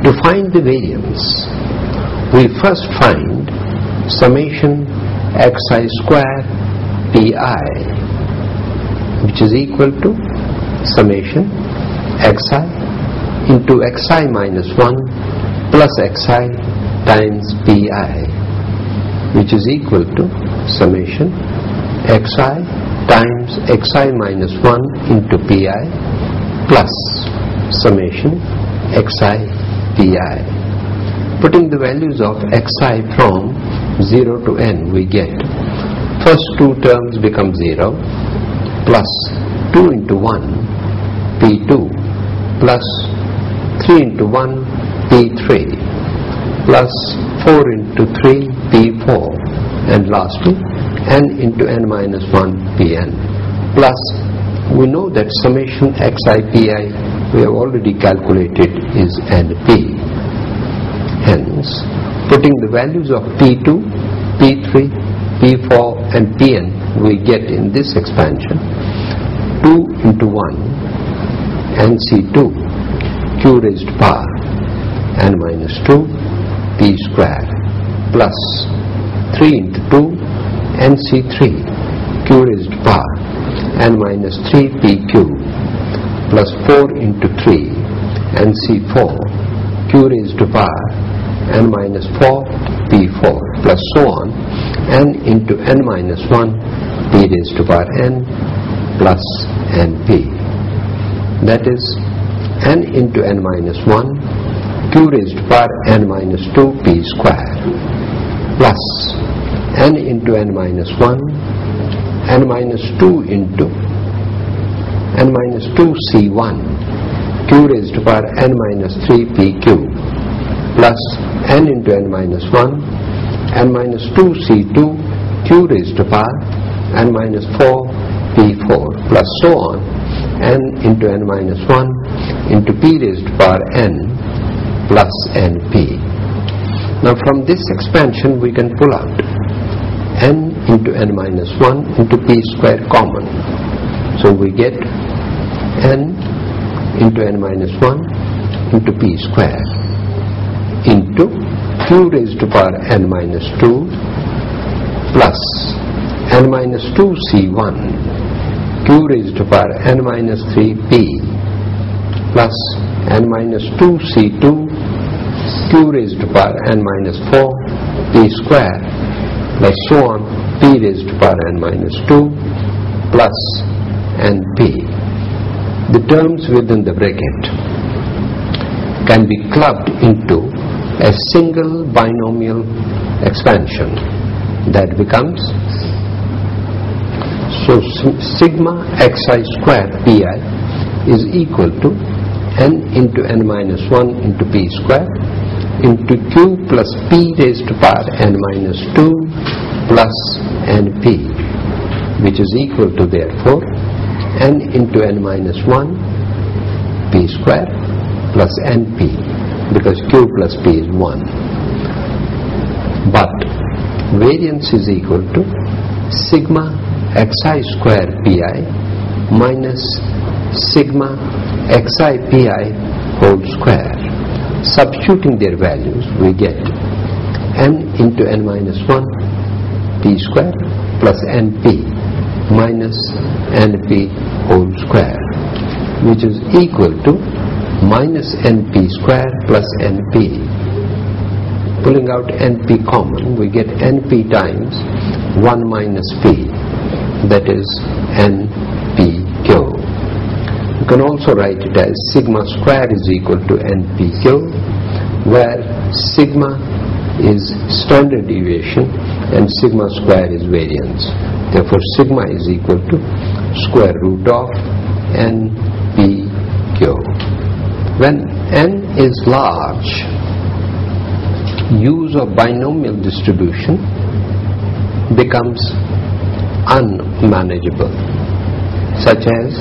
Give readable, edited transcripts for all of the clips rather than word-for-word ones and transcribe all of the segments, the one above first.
To find the variance, we first find summation xi square pi, which is equal to summation xi into xi minus 1 plus xi times pi, which is equal to summation xi times xi minus 1 into pi plus summation xi pi. Putting the values of xi from 0 to n, we get first two terms become 0 plus 2 into 1 p2 plus 3 into 1 p3 plus 4 into 3 p4 and lastly n into n minus 1 pn plus we know that summation xi pi we have already calculated is np. Hence, putting the values of p2, p3, p4 and pn we get in this expansion 2 into 1 nc2 q raised to power n minus 2 p square plus 3 into 2 nc3 q raised to power n minus 3 pq plus 4 into 3 nc4 q raised to power n minus 4 p4 plus so on n into n minus 1 p raised to power n plus np. That is n into n minus 1 q raised to power n minus 2 p square plus n into n minus 1 n minus 2 into n minus 2 c1 q raised to power n minus 3 pq plus n into n minus 1 n minus 2 c2 q raised to power n minus 4 p4 plus so on n into n minus 1 into p raised to power n plus np. Now from this expansion we can pull out n into n minus 1 into p square common. So we get n into n minus 1 into p square into q raised to power n minus 2 plus n minus 2 c1 q raised to power n minus 3 p plus n minus 2 c2 q raised to power n minus 4 p square plus so on p raised to power n minus 2 plus np. The terms within the bracket can be clubbed into a single binomial expansion that becomes so sigma xi square pi is equal to n into n minus 1 into p square into q plus p raised to power n minus 2 plus np, which is equal to therefore n into n minus 1 p square plus np, because q plus p is 1. But variance is equal to sigma xi square pi minus sigma xi pi whole square. Substituting their values we get n into n minus 1 p square plus np minus np whole square, which is equal to minus np square plus np. Pulling out np common, we get np times 1 minus p, that is npq. You can also write it as sigma square is equal to npq, where sigma is standard deviation and sigma square is variance. Therefore sigma is equal to square root of npq. When n is large, use of binomial distribution becomes unmanageable, such as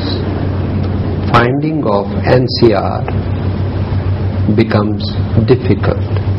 finding of NCR becomes difficult.